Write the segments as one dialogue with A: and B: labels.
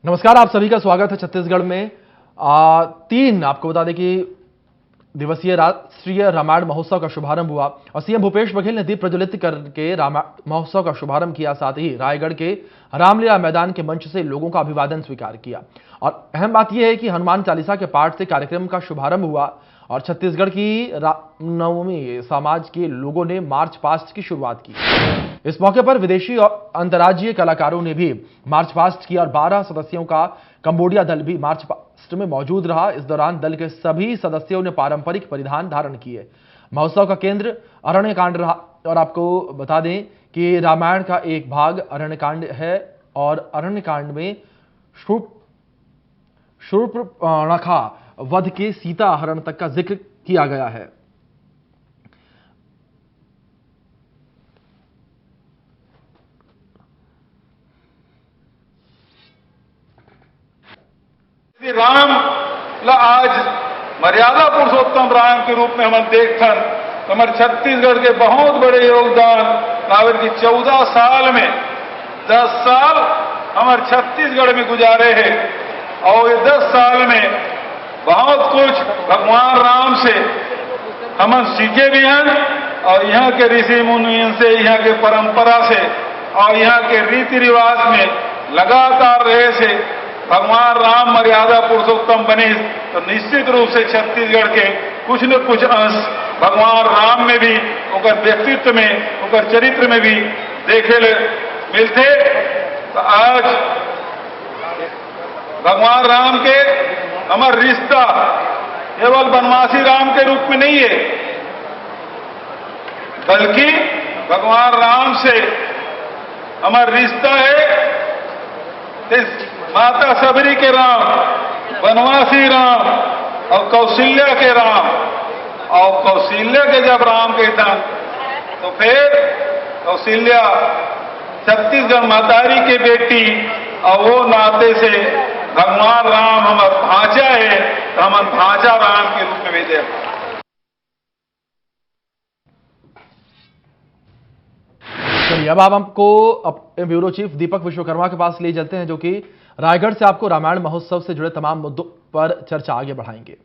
A: नमस्कार, आप सभी का स्वागत है छत्तीसगढ़ में। आपको बता दें कि दिवसीय राष्ट्रीय रामायण महोत्सव का शुभारंभ हुआ और सीएम भूपेश बघेल ने दीप प्रज्वलित करके रामायण महोत्सव का शुभारंभ किया। साथ ही रायगढ़ के रामलीला मैदान के मंच से लोगों का अभिवादन स्वीकार किया। और अहम बात यह है कि हनुमान चालीसा के पाठ से कार्यक्रम का शुभारंभ हुआ और छत्तीसगढ़ की रामनवमी समाज के लोगों ने मार्च पास्ट की शुरुआत की। इस मौके पर विदेशी और अंतर्राज्यीय कलाकारों ने भी मार्च पास्ट किया और 12 सदस्यों का कंबोडिया दल भी मार्च पास्ट में मौजूद रहा। इस दौरान दल के सभी सदस्यों ने पारंपरिक परिधान धारण किए। महोत्सव का केंद्र अरण्यकांड रहा और आपको बता दें कि रामायण का एक भाग अरण्यकांड है और अरण्यकांड में शूर्पणखा वध के सीता हरण तक का जिक्र किया गया है।
B: श्री राम आज मर्यादा पुरुषोत्तम राम के रूप में हम देखथन। हमारे छत्तीसगढ़ के बहुत बड़े योगदान कावर की 14 साल में 10 साल हमारे छत्तीसगढ़ में गुजारे हैं और ये 10 साल में बहुत कुछ भगवान राम से हम सीखे भी हैं और यहाँ के ऋषि मुनियों से, यहाँ के परंपरा से और यहाँ के रीति रिवाज में लगातार रहे से भगवान राम मर्यादा पुरुषोत्तम बने तो निश्चित रूप से छत्तीसगढ़ के कुछ न कुछ अंश भगवान राम में भी, उनकर व्यक्तित्व में, उनकर चरित्र में भी देखे मिलते। तो आज भगवान राम के हमारा रिश्ता केवल वनवासी राम के रूप में नहीं है, बल्कि भगवान राम से हमारा रिश्ता है माता सबरी के राम, वनवासी राम और कौशल्या के राम। और कौशल्या के जब राम के था तो फिर कौशल्या छत्तीसगढ़ महतारी के बेटी और वो नाते से भगवान राम हमारा भांजा है तो हमारा भांजा राम के रूप में भी देखा।
A: चलिए अब आपको ब्यूरो चीफ दीपक विश्वकर्मा के पास ले चलते हैं, जो कि रायगढ़ से आपको रामायण महोत्सव से जुड़े तमाम मुद्दों पर चर्चा आगे बढ़ाएंगे।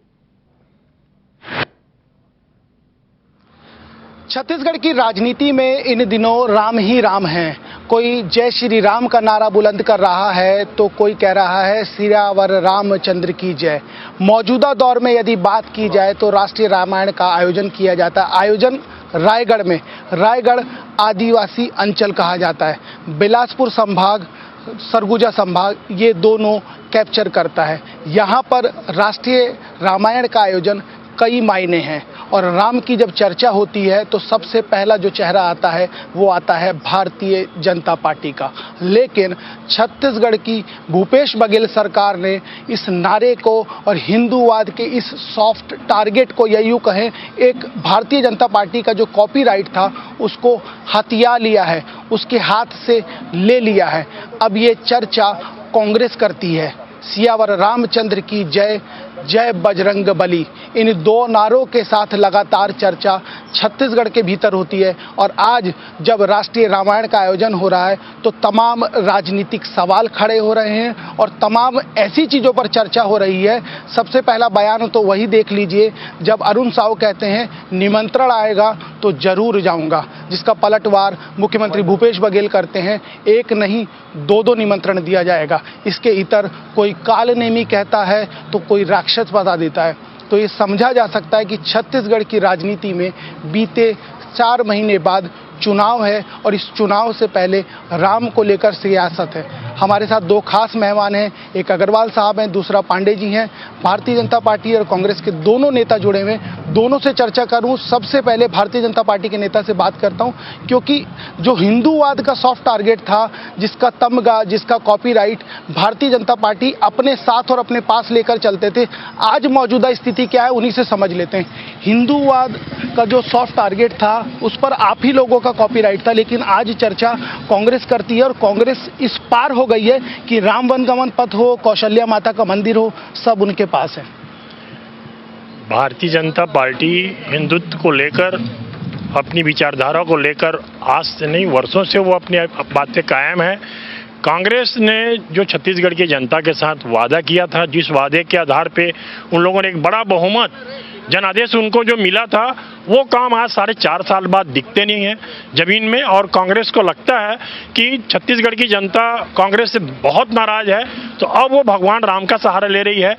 C: छत्तीसगढ़ की राजनीति में इन दिनों राम ही राम हैं। कोई जय श्री राम का नारा बुलंद कर रहा है तो कोई कह रहा है सियावर रामचंद्र की जय। मौजूदा दौर में यदि बात की जाए तो राष्ट्रीय रामायण का आयोजन किया जाता है। आयोजन रायगढ़ में, रायगढ़ आदिवासी अंचल कहा जाता है। बिलासपुर संभाग, सरगुजा संभाग, ये दोनों कैप्चर करता है। यहाँ पर राष्ट्रीय रामायण का आयोजन कई मायने हैं और राम की जब चर्चा होती है तो सबसे पहला जो चेहरा आता है वो आता है भारतीय जनता पार्टी का। लेकिन छत्तीसगढ़ की भूपेश बघेल सरकार ने इस नारे को और हिंदूवाद के इस सॉफ्ट टारगेट को, या यूँ कहें एक भारतीय जनता पार्टी का जो कॉपीराइट था उसको हथिया लिया है, उसके हाथ से ले लिया है। अब ये चर्चा कांग्रेस करती है, सियावर रामचंद्र की जय, जय बजरंग बली। इन दो नारों के साथ लगातार चर्चा छत्तीसगढ़ के भीतर होती है और आज जब राष्ट्रीय रामायण का आयोजन हो रहा है तो तमाम राजनीतिक सवाल खड़े हो रहे हैं और तमाम ऐसी चीज़ों पर चर्चा हो रही है। सबसे पहला बयान तो वही देख लीजिए जब अरुण साहू कहते हैं निमंत्रण आएगा तो जरूर जाऊंगा, जिसका पलटवार मुख्यमंत्री भूपेश बघेल करते हैं, एक नहीं 2-2 निमंत्रण दिया जाएगा। इसके इतर कोई कालनेमी कहता है तो कोई राक्षस बता देता है। तो ये समझा जा सकता है कि छत्तीसगढ़ की राजनीति में बीते 4 महीने बाद चुनाव है और इस चुनाव से पहले राम को लेकर सियासत है। हमारे साथ 2 खास मेहमान हैं, एक अग्रवाल साहब हैं, दूसरा पांडे जी हैं। भारतीय जनता पार्टी और कांग्रेस के दोनों नेता जुड़े हुए, दोनों से चर्चा करूं। सबसे पहले भारतीय जनता पार्टी के नेता से बात करता हूं, क्योंकि जो हिंदूवाद का सॉफ्ट टारगेट था, जिसका तमगा, जिसका कॉपीराइट भारतीय जनता पार्टी अपने साथ और अपने पास लेकर चलते थे, आज मौजूदा स्थिति क्या है उन्हीं से समझ लेते हैं। हिंदूवाद का जो सॉफ्ट टारगेट था उस पर आप ही लोगों का कॉपीराइट था, लेकिन आज चर्चा कांग्रेस करती है और कांग्रेस इस पार हो गई है कि राम वनगमन पथ हो, कौशल्या माता का मंदिर हो, सब उनके पास है।
D: भारतीय जनता पार्टी हिंदुत्व को लेकर, अपनी विचारधारा को लेकर आज से नहीं वर्षों से वो अपनी बातें कायम है। कांग्रेस ने जो छत्तीसगढ़ की जनता के साथ वादा किया था, जिस वादे के आधार पे उन लोगों ने एक बड़ा बहुमत जनादेश उनको जो मिला था, वो काम आज 4.5 साल बाद दिखते नहीं है जमीन में। और कांग्रेस को लगता है कि छत्तीसगढ़ की जनता कांग्रेस से बहुत नाराज है, तो अब वो भगवान राम का सहारा ले रही है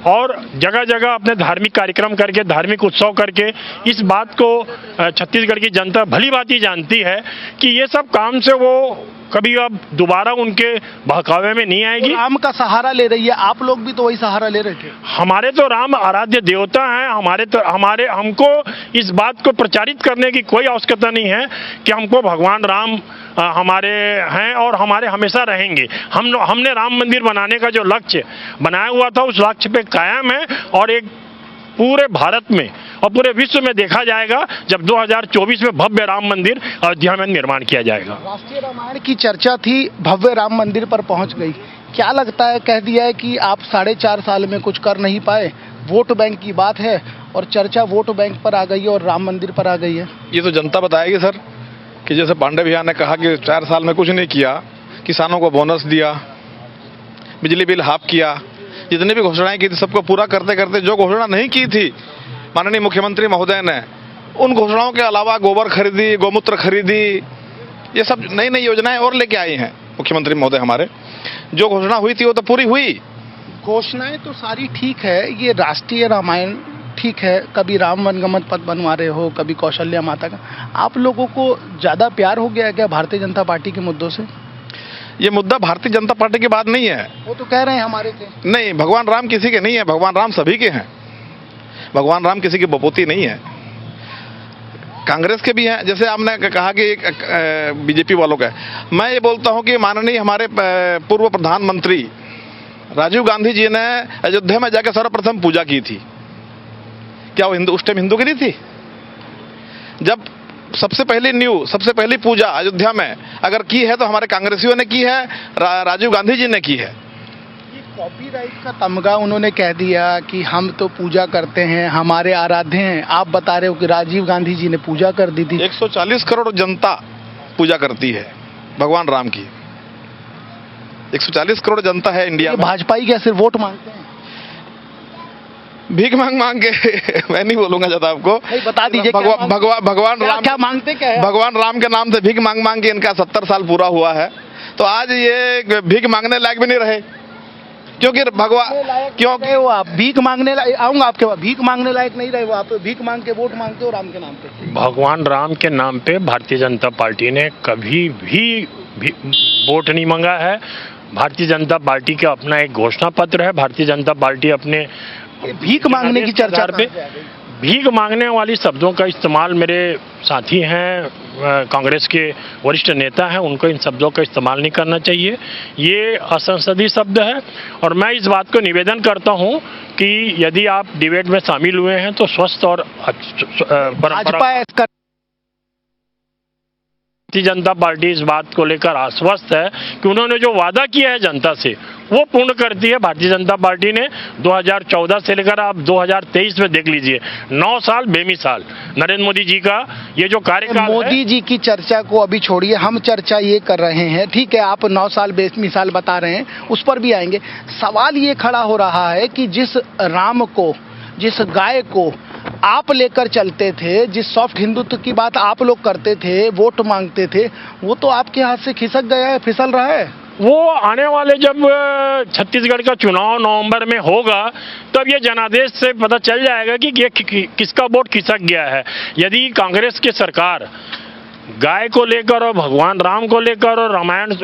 D: और जगह जगह अपने धार्मिक कार्यक्रम करके, धार्मिक उत्सव करके इस बात को छत्तीसगढ़ की जनता भली भांति जानती है कि ये सब काम से वो कभी अब दोबारा उनके बहकावे में नहीं आएगी।
C: राम का सहारा ले रही है, आप लोग भी तो वही सहारा ले रहे थे।
D: हमारे तो राम आराध्य देवता हैं, हमको इस बात को प्रचारित करने की कोई आवश्यकता नहीं है कि हमको भगवान राम हमारे हैं और हमारे हमेशा रहेंगे। हमने राम मंदिर बनाने का जो लक्ष्य बनाया हुआ था, उस लक्ष्य पे कायम है और एक पूरे भारत में और पूरे विश्व में देखा जाएगा जब 2024 में भव्य राम मंदिर अयोध्या में निर्माण किया जाएगा।
C: राष्ट्रीय रामायण की चर्चा थी, भव्य राम मंदिर पर पहुंच गई। क्या लगता है, कह दिया है कि आप 4.5 साल में कुछ कर नहीं पाए, वोट बैंक की बात है और चर्चा वोट बैंक पर आ गई है और राम मंदिर पर आ गई है।
E: ये तो जनता बताएगी सर, कि जैसे पांडे भैया ने कहा कि 4 साल में कुछ नहीं किया, किसानों को बोनस दिया, बिजली बिल हाफ किया, जितनी भी घोषणाएं की थी सबको पूरा करते करते जो घोषणा नहीं की थी माननीय मुख्यमंत्री महोदय ने, उन घोषणाओं के अलावा गोबर खरीदी, गोमूत्र खरीदी, ये सब नई नई योजनाएं और लेके आई हैं मुख्यमंत्री महोदय हमारे। जो घोषणा हुई थी वो तो पूरी हुई।
C: घोषणाएं तो सारी ठीक है, ये राष्ट्रीय रामायण ठीक है, कभी राम वनगमन पथ बनवा रहे हो, कभी कौशल्या माता का। आप लोगों को ज़्यादा प्यार हो गया है क्या भारतीय जनता पार्टी के मुद्दों से?
E: ये मुद्दा भारतीय जनता पार्टी की बात नहीं है।
C: वो तो कह रहे हैं हमारे थे।
E: नहीं, भगवान राम किसी के नहीं है, भगवान राम सभी के हैं। भगवान राम किसी की बपोती नहीं है, कांग्रेस के भी हैं। जैसे आपने कहा कि बीजेपी वालों का है, मैं ये बोलता हूं कि माननीय हमारे पूर्व प्रधानमंत्री राजीव गांधी जी ने अयोध्या में जाकर सर्वप्रथम पूजा की थी। क्या वो उस टाइम हिंदूगिरी थी? जब सबसे पहली पूजा अयोध्या में अगर की है तो हमारे कांग्रेसियों ने की है, राजीव गांधी जी ने की है।
C: कॉपीराइट का तमगा उन्होंने कह दिया कि हम तो पूजा करते हैं, हमारे आराध्य हैं। आप बता रहे हो कि राजीव गांधी जी ने पूजा कर दी थी।
E: 140 करोड़ जनता पूजा करती है भगवान राम की। 140 करोड़ जनता है इंडिया में।
C: भाजपा ही क्या सिर्फ वोट मांगते हैं?
E: भीख मांग के मैं नहीं बोलूंगा ज्यादा आपको,
C: बता दीजिए
E: भगवान राम
C: क्या मांगते क्या है?
E: भगवान राम के नाम से भीख मांग के इनका 70 साल पूरा हुआ है, तो आज ये भीख मांगने लायक भी नहीं रहे। क्योंकि क्योंकि
C: वो आप भीख मांगने आऊंगा आपके पास, भीख मांगने लायक नहीं रहे वो। आप भीख मांग के वोट मांगते हो राम के नाम पे।
D: भगवान राम के नाम पे भारतीय जनता पार्टी ने कभी भी वोट नहीं मांगा है। भारतीय जनता पार्टी का अपना एक घोषणा पत्र है। भारतीय जनता पार्टी अपने
C: भीख मांगने की चर्चा पे,
D: भीख मांगने वाली शब्दों का इस्तेमाल, मेरे साथी हैं कांग्रेस के वरिष्ठ नेता हैं, उनको इन शब्दों का इस्तेमाल नहीं करना चाहिए। ये असंसदीय शब्द है और मैं इस बात को निवेदन करता हूं कि यदि आप डिबेट में शामिल हुए हैं तो स्वस्थ और भारतीय जनता पार्टी इस बात को लेकर आश्वस्त है कि उन्होंने जो वादा किया है जनता से वो पूर्ण करती है। भारतीय जनता पार्टी ने 2014 से लेकर आप 2023 में देख लीजिए, 9 साल बेमिसाल नरेंद्र मोदी जी का ये जो कार्यकाल है।
C: मोदी जी की चर्चा को अभी छोड़िए, हम चर्चा ये कर रहे हैं, ठीक है, आप 9 साल बेमिसाल बता रहे हैं, उस पर भी आएंगे। सवाल ये खड़ा हो रहा है कि जिस राम को, जिस गाय को आप लेकर चलते थे, जिस सॉफ्ट हिंदुत्व की बात आप लोग करते थे, वोट मांगते थे, वो तो आपके हाथ से खिसक गया है, फिसल रहा है।
D: वो आने वाले जब छत्तीसगढ़ का चुनाव नवंबर में होगा तब ये जनादेश से पता चल जाएगा कि ये किसका वोट खिसक गया है। यदि कांग्रेस की सरकार गाय को लेकर और भगवान राम को लेकर और रामायण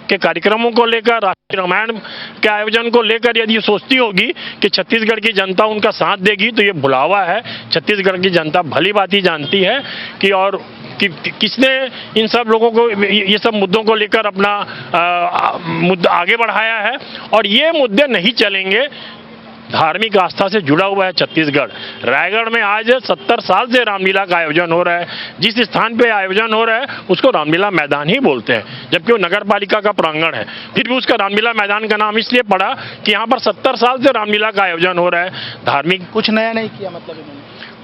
D: के कार्यक्रमों को लेकर, राष्ट्रीय रामायण के आयोजन को लेकर यदि सोचती होगी कि छत्तीसगढ़ की जनता उनका साथ देगी, तो ये भुलावा है। छत्तीसगढ़ की जनता भली भांति जानती है कि और किसने इन सब लोगों को, ये सब मुद्दों को लेकर अपना मुद्दा आगे बढ़ाया है और ये मुद्दे नहीं चलेंगे। धार्मिक आस्था से जुड़ा हुआ है छत्तीसगढ़। रायगढ़ में आज 70 साल से रामलीला का आयोजन हो रहा है। जिस स्थान पे आयोजन हो रहा है उसको रामलीला मैदान ही बोलते हैं, जबकि वो नगर पालिका का प्रांगण है। फिर भी उसका रामलीला मैदान का नाम इसलिए पड़ा कि यहाँ पर 70 साल से रामलीला का आयोजन हो रहा है। धार्मिक
C: कुछ नया नहीं किया, मतलब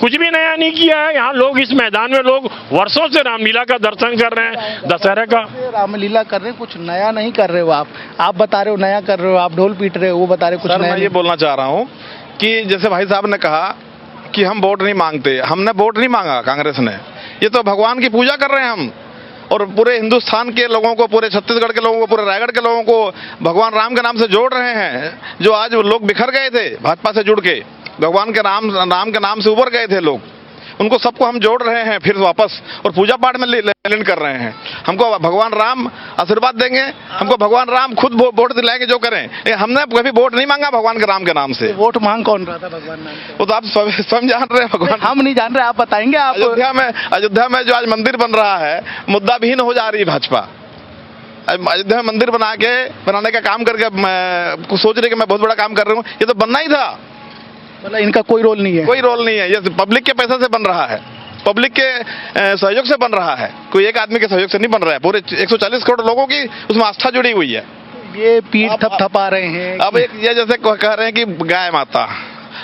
D: कुछ भी नया नहीं किया है। यहाँ लोग, इस मैदान में लोग वर्षों से रामलीला का दर्शन कर रहे हैं, दशहरे का।
C: रामलीला कर रहे हैं, कुछ नया नहीं कर रहे हो आप बता रहे हो नया कर रहे हो, आप ढोल पीट रहे हो, वो बता रहे हो कुछ
E: सर,
C: नया
E: मैं ये बोलना चाह रहा हूँ कि जैसे भाई साहब ने कहा कि हम वोट नहीं मांगते, हमने वोट नहीं मांगा कांग्रेस ने। ये तो भगवान की पूजा कर रहे हैं हम, और पूरे हिंदुस्तान के लोगों को, पूरे छत्तीसगढ़ के लोगों को, पूरे रायगढ़ के लोगों को भगवान राम के नाम से जोड़ रहे हैं। जो आज लोग बिखर गए थे भाजपा से जुड़ के, भगवान के नाम के नाम से उबर गए थे लोग, उनको सबको हम जोड़ रहे हैं फिर वापस, और पूजा पाठ में लीन कर रहे हैं। हमको भगवान राम आशीर्वाद देंगे, हमको भगवान राम खुद वोट दिलाएंगे जो करें। हमने कभी वोट नहीं मांगा भगवान के राम के नाम से।
C: वोट मांग कौन रहा था भगवान नाम से?
E: वो तो आप स्वयं जान रहे हैं। भगवान,
C: हम नहीं जान रहे, आप बताएंगे। आप
E: अयोध्या में जो आज मंदिर बन रहा है, मुद्दा विहीन हो जा रही है भाजपा। अयोध्या में मंदिर बनाने का काम करके सोच रहे कि मैं बहुत बड़ा काम कर रहा हूँ। ये तो बनना ही था,
C: मतलब इनका कोई रोल नहीं है।
E: कोई रोल नहीं है। ये पब्लिक के पैसे से बन रहा है, पब्लिक के सहयोग से बन रहा है, कोई एक आदमी के सहयोग से नहीं बन रहा है। पूरे 140 करोड़ लोगों की उसमें आस्था जुड़ी हुई है।
C: ये पीठ थपथपा रहे हैं।
E: अब एक ये जैसे कह रहे हैं कि गाय माता,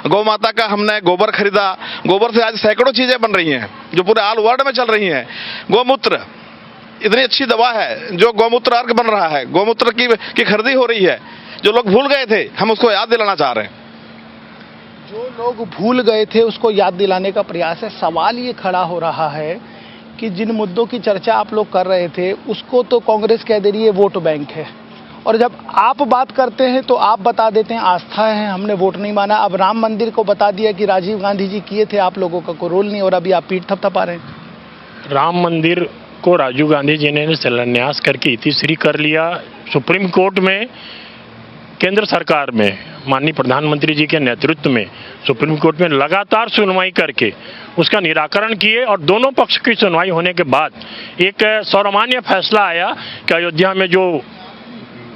E: गौ माता का हमने गोबर खरीदा, गोबर से आज सैकड़ों चीजें बन रही हैं जो पूरे ऑल वर्ल्ड में चल रही हैं। गोमूत्र इतनी अच्छी दवा है, जो गौमूत्र अर्घ बन रहा है, गोमूत्र की खरीदी हो रही है। जो लोग भूल गए थे, हम उसको याद दिलाना चाह रहे हैं।
C: जो लोग भूल गए थे उसको याद दिलाने का प्रयास है। सवाल ये खड़ा हो रहा है कि जिन मुद्दों की चर्चा आप लोग कर रहे थे उसको तो कांग्रेस कह दे रही है वोट बैंक है, और जब आप बात करते हैं तो आप बता देते हैं आस्था है, हमने वोट नहीं माना। अब राम मंदिर को बता दिया कि राजीव गांधी जी किए थे, आप लोगों का कोई रोल नहीं, और अभी आप पीठ थपथपा रहे हैं।
D: राम मंदिर को राजीव गांधी जी ने शिलान्यास करके इतिश्री कर लिया। सुप्रीम कोर्ट में, केंद्र सरकार में, माननीय प्रधानमंत्री जी के नेतृत्व में सुप्रीम कोर्ट में लगातार सुनवाई करके उसका निराकरण किए, और दोनों पक्ष की सुनवाई होने के बाद एक सर्वमान्य फैसला आया कि अयोध्या में जो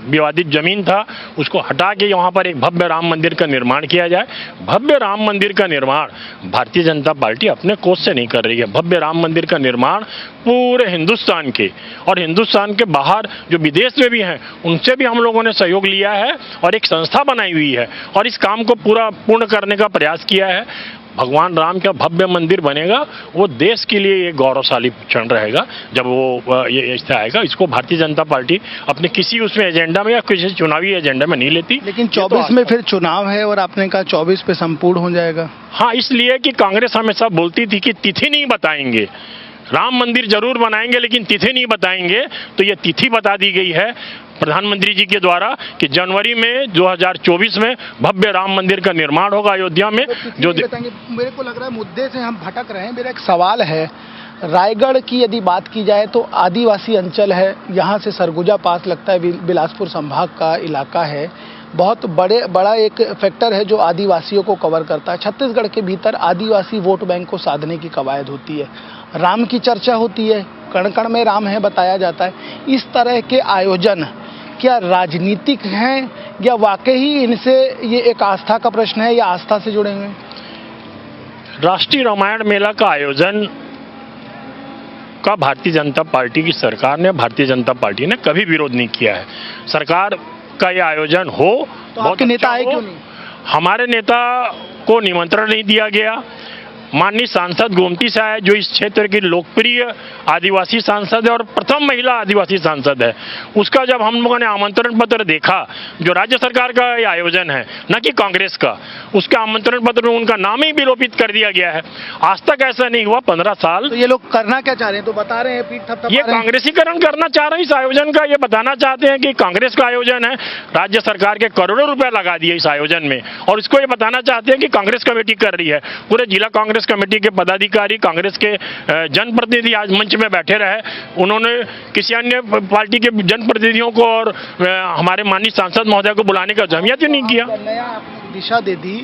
D: विवादित जमीन था उसको हटा के यहाँ पर एक भव्य राम मंदिर का निर्माण किया जाए। भव्य राम मंदिर का निर्माण भारतीय जनता पार्टी अपने कोष से नहीं कर रही है। भव्य राम मंदिर का निर्माण पूरे हिंदुस्तान के और हिंदुस्तान के बाहर जो विदेश में भी हैं उनसे भी हम लोगों ने सहयोग लिया है और एक संस्था बनाई हुई है और इस काम को पूर्ण करने का प्रयास किया है। भगवान राम का भव्य मंदिर बनेगा, वो देश के लिए एक गौरवशाली क्षण रहेगा जब वो ये इससे आएगा। इसको भारतीय जनता पार्टी अपने किसी उसमें एजेंडा में या किसी चुनावी एजेंडा में नहीं लेती।
C: लेकिन 24 में फिर चुनाव है और आपने कहा 24 पे संपूर्ण हो जाएगा।
D: हाँ, इसलिए कि कांग्रेस हमेशा बोलती थी कि तिथि नहीं बताएंगे, राम मंदिर जरूर बनाएंगे लेकिन तिथि नहीं बताएंगे। तो ये तिथि बता दी गई है प्रधानमंत्री जी के द्वारा कि जनवरी में 2024 में भव्य राम मंदिर का निर्माण होगा अयोध्या में। जो
C: मेरे को लग रहा है मुद्दे से हम भटक रहे हैं। मेरा एक सवाल है, रायगढ़ की यदि बात की जाए तो आदिवासी अंचल है, यहाँ से सरगुजा पास लगता है, बिलासपुर संभाग का इलाका है, बहुत बड़ा एक फैक्टर है जो आदिवासियों को कवर करता है। छत्तीसगढ़ के भीतर आदिवासी वोट बैंक को साधने की कवायद होती है, राम की चर्चा होती है, कण कण में राम है बताया जाता है। इस तरह के आयोजन क्या राजनीतिक हैं या वाकई इनसे ये एक आस्था का प्रश्न है या आस्था से जुड़े हुए हैं?
D: राष्ट्रीय रामायण मेला का आयोजन का भारतीय जनता पार्टी की सरकार ने, भारतीय जनता पार्टी ने कभी विरोध नहीं किया है। सरकार का यह आयोजन हो
C: तो आपके नेता आए क्यों नहीं?
D: हमारे नेता को निमंत्रण नहीं दिया गया। माननीय सांसद गोमती साय जो इस क्षेत्र की लोकप्रिय आदिवासी सांसद है और प्रथम महिला आदिवासी सांसद है, उसका जब हम लोगों ने आमंत्रण पत्र देखा, जो राज्य सरकार का ये आयोजन है न कि कांग्रेस का, उसके आमंत्रण पत्र में उनका नाम ही विलोपित कर दिया गया है। आज तक ऐसा नहीं हुआ 15 साल।
C: तो ये लोग करना क्या चाह रहे हैं? तो बता रहे हैं पीठ थपथपा रहे हैं।
D: ये कांग्रेसीकरण करना चाह रहे हैं इस आयोजन का। ये बताना चाहते हैं कि कांग्रेस का आयोजन है, राज्य सरकार के करोड़ों रुपए लगा दिए इस आयोजन में, और इसको ये बताना चाहते हैं कि कांग्रेस कमेटी कर रही है। पूरे जिला कांग्रेस कमेटी के पदाधिकारी, कांग्रेस के जनप्रतिनिधि आज मंच में बैठे रहे, उन्होंने किसी अन्य पार्टी के जनप्रतिनिधियों को और हमारे माननीय सांसद महोदय को बुलाने का जहमियत ही नहीं किया।
C: नया आपने दिशा दे दी,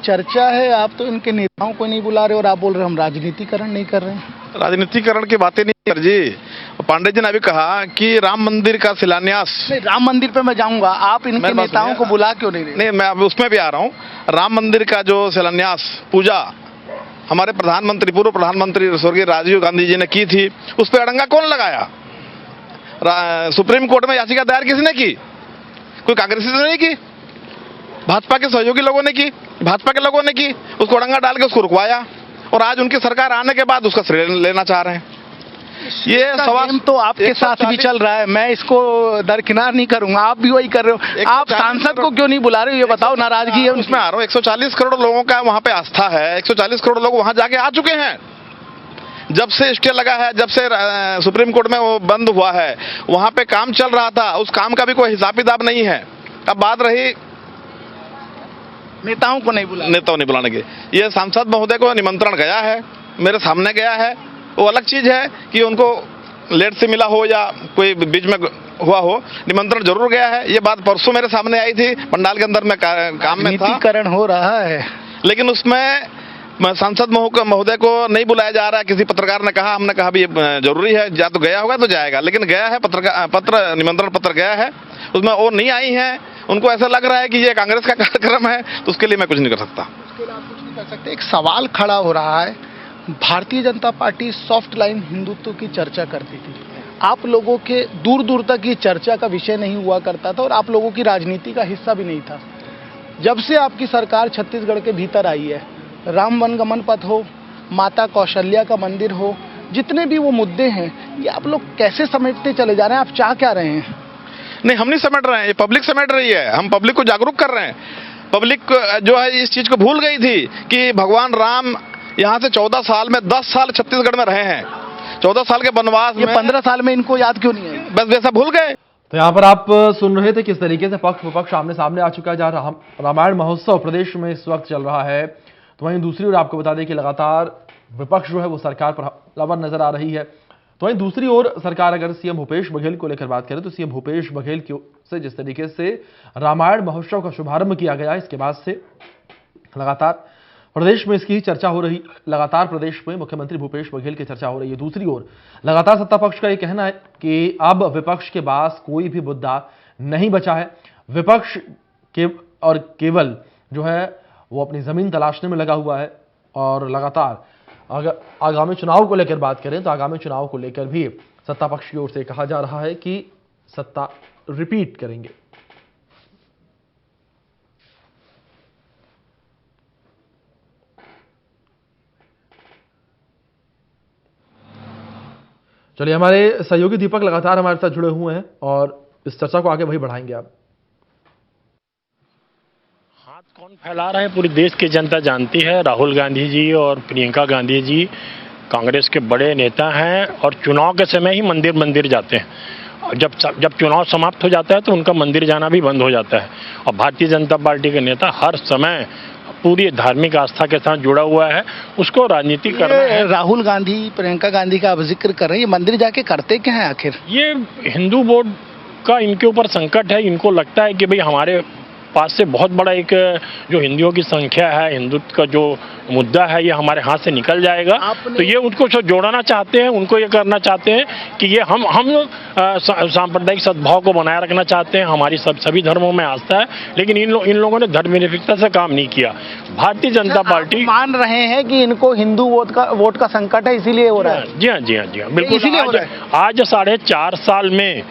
C: चर्चा है, आप तो इनके नेताओं को नहीं बुला रहे और आप बोल रहे हम राजनीतिकरण नहीं कर रहे हैं।
E: राजनीतिकरण की बातें नहीं कर जी। पांडे जी ने अभी कहा कि राम मंदिर का शिलान्यास,
C: नहीं, राम मंदिर पे मैं जाऊंगा, आप इनके नेताओं को बुला क्यों नहीं रहे?
E: नहीं, मैं अब उसमें भी आ रहा हूँ। राम मंदिर का जो शिलान्यास पूजा हमारे प्रधानमंत्री, पूर्व प्रधानमंत्री स्वर्गीय राजीव गांधी जी ने की थी, उस पर अड़ंगा कौन लगाया? सुप्रीम कोर्ट में याचिका दायर किसने की? कोई कांग्रेसी ने नहीं की, भाजपा के सहयोगी लोगों ने की, भाजपा के लोगों ने की। उसको अड़ंगा डाल के उसको रुकवाया और आज उनकी सरकार आने के बाद उसका श्रेय लेना चाह रहे हैं। ये सवाल
C: गेम तो आपके साथ भी चल रहा है, मैं इसको दरकिनार नहीं करूंगा, आप भी वही कर रहे हो। आप सांसद को क्यों नहीं बुला रहे हो, ये बताओ, नाराजगी है
E: उसमें आ रहा हूँ। 140 करोड़ लोगों का वहां पे आस्था है, 140 करोड़ लोग वहां जाके आ चुके हैं। जब से स्टे लगा है, जब से सुप्रीम कोर्ट में वो बंद हुआ है, वहां पे काम चल रहा था, उस काम का भी कोई हिसाब किताब नहीं है। अब बात रही
C: नेताओं को नहीं
E: बुलाने की, ये सांसद महोदय को निमंत्रण गया है, मेरे सामने गया है। वो अलग चीज है कि उनको लेट से मिला हो या कोई बीच में हुआ हो, निमंत्रण जरूर गया है। ये बात परसों मेरे सामने आई थी, पंडाल के अंदर में काम में था,
C: राजनीतिकरण हो रहा है,
E: लेकिन उसमें सांसद महोदय को नहीं बुलाया जा रहा है। किसी पत्रकार ने कहा, हमने कहा भी ये जरूरी है, या तो गया होगा तो जाएगा, लेकिन गया है, निमंत्रण पत्र गया है, उसमें वो नहीं आई है। उनको ऐसा लग रहा है कि ये कांग्रेस का कार्यक्रम है, तो उसके लिए मैं कुछ नहीं कर सकता।
C: उसके लिए आप कुछ नहीं कर सकते। एक सवाल खड़ा हो रहा है, Bharatiya Janata party soft line Hindutva की चर्चा करती थी, आप लोगों के दूर दूर तक ये चर्चा का विषय नहीं हुआ करता था और आप लोगों की राजनीति का हिस्सा भी नहीं था। जब से आपकी सरकार छत्तीसगढ़ के भीतर आई है, राम वनगमन पथ हो, माता कौशल्या का मंदिर हो, जितने भी वो मुद्दे हैं, ये आप लोग कैसे समेटते चले जा रहे हैं, आप चाह क्या रहे हैं?
E: नहीं, हम नहीं समेट रहे हैं, ये पब्लिक समेट रही है। हम पब्लिक को जागरूक कर रहे हैं। पब्लिक जो है इस चीज को भूल गई थी कि भगवान राम यहाँ से 14 साल में 10 साल छत्तीसगढ़ में रहे हैं, 14 साल के वनवास में,
C: 15 साल में इनको याद क्यों नहीं है?
E: बस वैसा भूल गए।
A: तो यहाँ पर आप सुन रहे थे किस तरीके से पक्ष विपक्ष आमने सामने आ चुका है। जहाँ रामायण महोत्सव प्रदेश में इस वक्त चल रहा है, तो वहीं दूसरी ओर आपको बता दें कि लगातार विपक्ष जो है वो सरकार पर हमलावर नजर आ रही है। तो वहीं दूसरी ओर सरकार, अगर सीएम भूपेश बघेल को लेकर बात करें, तो सीएम भूपेश बघेल की ओर से जिस तरीके से रामायण महोत्सव का शुभारंभ किया गया, इसके बाद से लगातार प्रदेश में इसकी चर्चा हो रही, लगातार प्रदेश में मुख्यमंत्री भूपेश बघेल की चर्चा हो रही है। दूसरी ओर लगातार सत्ता पक्ष का यह कहना है कि अब विपक्ष के पास कोई भी मुद्दा नहीं बचा है, विपक्ष के और केवल जो है वो अपनी जमीन तलाशने में लगा हुआ है। और लगातार अगर आगामी चुनाव को लेकर बात करें, तो आगामी चुनाव को लेकर भी सत्ता पक्ष की ओर से कहा जा रहा है कि सत्ता रिपीट करेंगे। चलिए, हमारे सहयोगी दीपक लगातार हमारे साथ जुड़े हुए हैं और इस चर्चा को आगे वही बढ़ाएंगे। आप
D: हाथ कौन फैला रहा है पूरी देश की जनता जानती है। राहुल गांधी जी और प्रियंका गांधी जी कांग्रेस के बड़े नेता हैं और चुनाव के समय ही मंदिर मंदिर जाते हैं। और जब चुनाव समाप्त हो जाता है तो उनका मंदिर जाना भी बंद हो जाता है। और भारतीय जनता पार्टी के नेता हर समय पूरी धार्मिक आस्था के साथ जुड़ा हुआ है, उसको राजनीति करना है।
C: राहुल गांधी, प्रियंका गांधी का आप जिक्र कर रहे हैं, ये मंदिर जाके करते क्या है आखिर?
D: ये हिंदू बोर्ड का इनके ऊपर संकट है। इनको लगता है कि भाई हमारे पास से बहुत बड़ा एक जो हिंदुओं की संख्या है, हिंदुत्व का जो मुद्दा है, ये हमारे हाथ से निकल जाएगा। तो ये उनको जोड़ना चाहते हैं, उनको ये करना चाहते हैं कि ये हम सांप्रदायिक सद्भाव को बनाए रखना चाहते हैं। हमारी सभी धर्मों में आस्था है, लेकिन इन लोगों ने धर्मनिरपेक्षता से काम नहीं किया। भारतीय जनता पार्टी
C: मान रहे हैं कि इनको हिंदू वोट का संकट है, इसीलिए हो रहा है।
D: जी हाँ, जी हाँ, जी हाँ, बिल्कुल। आज 4.5 साल में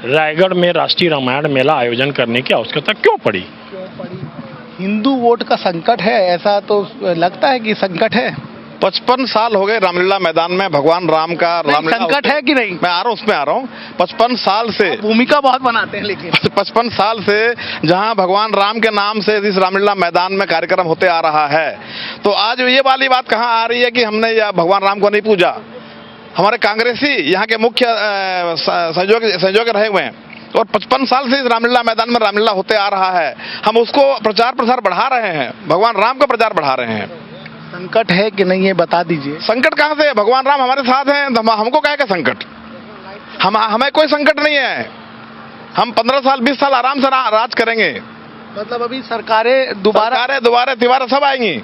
D: रायगढ़ में राष्ट्रीय रामायण मेला आयोजन करने की आवश्यकता क्यों पड़ी?
C: हिंदू वोट का संकट है, ऐसा तो लगता है कि संकट है।
E: 55 साल हो गए रामलीला मैदान में भगवान राम का
C: संकट है कि नहीं?
E: मैं आ रहा हूँ, उसमें आ रहा हूँ। 55 साल से
C: भूमिका बहुत बनाते हैं, लेकिन
E: 55 साल से जहां भगवान राम के नाम से इस रामलीला मैदान में कार्यक्रम होते आ रहा है, तो आज ये वाली बात कहाँ आ रही है कि हमने भगवान राम को नहीं पूजा? हमारे कांग्रेसी यहाँ के मुख्य संयोजक रहे हुए हैं और 55 साल से इस रामलीला मैदान में रामलीला होते आ रहा है। हम उसको प्रचार प्रसार बढ़ा रहे हैं, भगवान राम का प्रचार बढ़ा रहे हैं।
C: संकट है कि नहीं, ये बता दीजिए।
E: संकट कहाँ से है? भगवान राम हमारे साथ हैं, हमको क्या है संकट? हमें कोई संकट नहीं है। हम 15 साल 20 साल आराम से राज करेंगे।
C: मतलब अभी सरकारें दोबारा
E: तिबारा सब आएंगी,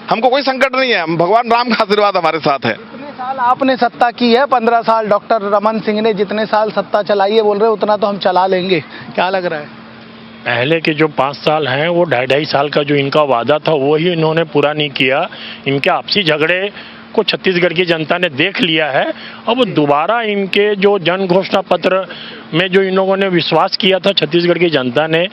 E: हमको कोई संकट नहीं है। भगवान राम का आशीर्वाद हमारे साथ है।
C: जितने साल आपने सत्ता की है, 15 साल डॉक्टर रमन सिंह ने जितने साल सत्ता चलाई है, बोल रहे उतना तो हम चला लेंगे, क्या लग रहा है?
D: पहले के जो 5 साल हैं वो 2.5 साल का जो इनका वादा था वो ही इन्होंने पूरा नहीं किया। इनके आपसी झगड़े को छत्तीसगढ़ की जनता ने देख लिया है। अब दोबारा इनके जो जन घोषणा पत्र में जो इन लोगों ने विश्वास किया था छत्तीसगढ़ की जनता ने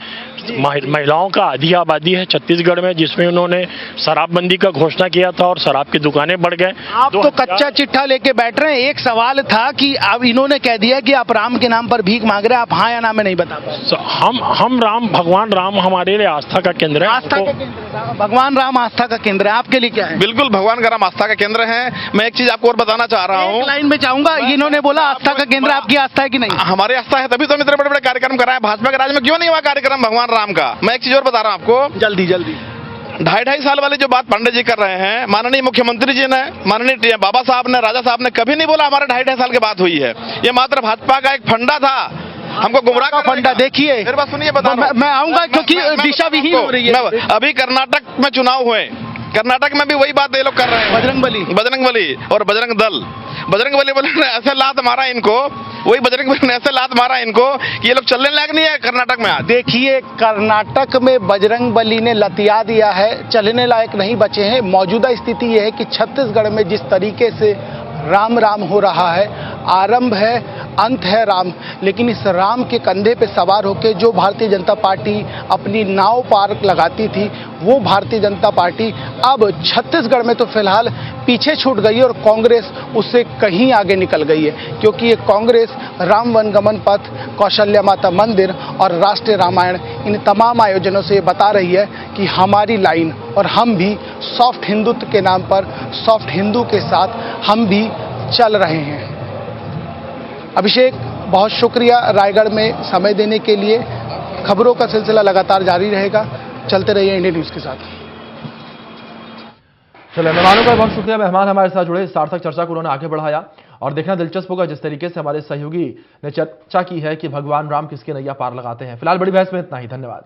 D: महिलाओं का आधी आबादी है छत्तीसगढ़ में, जिसमें उन्होंने शराबबंदी का घोषणा किया था और शराब की दुकानें बढ़ गए।
C: आप तो कच्चा चिट्ठा लेके बैठ रहे हैं। एक सवाल था कि अब इन्होंने कह दिया कि आप राम के नाम पर भीख मांग रहे हैं, आप हाँ या ना में नहीं बता पाए।
D: हम राम, भगवान राम हमारे लिए आस्था का केंद्र है।
C: आस्था का केंद्र, भगवान राम आस्था का केंद्र है, आपके लिए क्या है?
E: बिल्कुल भगवान का राम आस्था का केंद्र है। मैं एक चीज आपको और बताना चाह रहा हूँ,
C: लाइन में चाहूंगा, इन्होंने बोला आस्था का केंद्र, आपकी आस्था है कि नहीं?
E: हमारी आस्था है, तभी तो हम इतने बड़े बड़े कार्यक्रम कर रहे हैं। भाजपा के राज में क्यों नहीं हुआ कार्यक्रम भगवान राम का? मैं एक चीज और बता रहा हूँ आपको,
C: जल्दी जल्दी।
E: 2.5 साल वाली जो बात पांडे जी कर रहे हैं, माननीय मुख्यमंत्री जी ने, माननीय बाबा साहब ने, राजा साहब ने कभी नहीं बोला हमारे 2.5 साल की बात हुई है। ये मात्र भाजपा का एक फंडा था, हमको गुमराह का
C: फंडा। देखिए
E: मेरी बात सुनिए, बता
C: मैं आऊंगा क्योंकि दिशा विहीन हो रही है।
E: अभी कर्नाटक में चुनाव हुए, कर्नाटक में भी वही बात ये लोग कर रहे हैं। बजरंग बली और बजरंग दल, बजरंग बली ने ऐसे लात मारा इनको, वही बजरंग बली ने ऐसे लात मारा इनको कि ये लोग चलने लायक नहीं है कर्नाटक में आज।
C: देखिए कर्नाटक में बजरंग बली ने लतिया दिया है, चलने लायक नहीं बचे हैं। मौजूदा स्थिति यह है कि छत्तीसगढ़ में जिस तरीके से राम राम हो रहा है, आरंभ है अंत है राम, लेकिन इस राम के कंधे पे सवार होकर जो भारतीय जनता पार्टी अपनी नाव पार लगाती थी, वो भारतीय जनता पार्टी अब छत्तीसगढ़ में तो फिलहाल पीछे छूट गई है और कांग्रेस उससे कहीं आगे निकल गई है, क्योंकि ये कांग्रेस राम वनगमन पथ, कौशल्या माता मंदिर और राष्ट्रीय रामायण, इन तमाम आयोजनों से ये बता रही है कि हमारी लाइन और हम भी सॉफ्ट हिंदुत्व के नाम पर सॉफ्ट हिंदू के साथ हम भी चल रहे हैं। अभिषेक, बहुत शुक्रिया रायगढ़ में समय देने के लिए। खबरों का सिलसिला लगातार जारी रहेगा, चलते रहिए इंडिया न्यूज़ के साथ।
A: चलिए, मेहमानों का बहुत शुक्रिया। मेहमान हमारे साथ जुड़े, सार्थक चर्चा को उन्होंने आगे बढ़ाया और देखना दिलचस्प होगा जिस तरीके से हमारे सहयोगी ने चर्चा की है कि भगवान राम किसके नैया पार लगाते हैं। फिलहाल बड़ी बहस में इतना ही, धन्यवाद।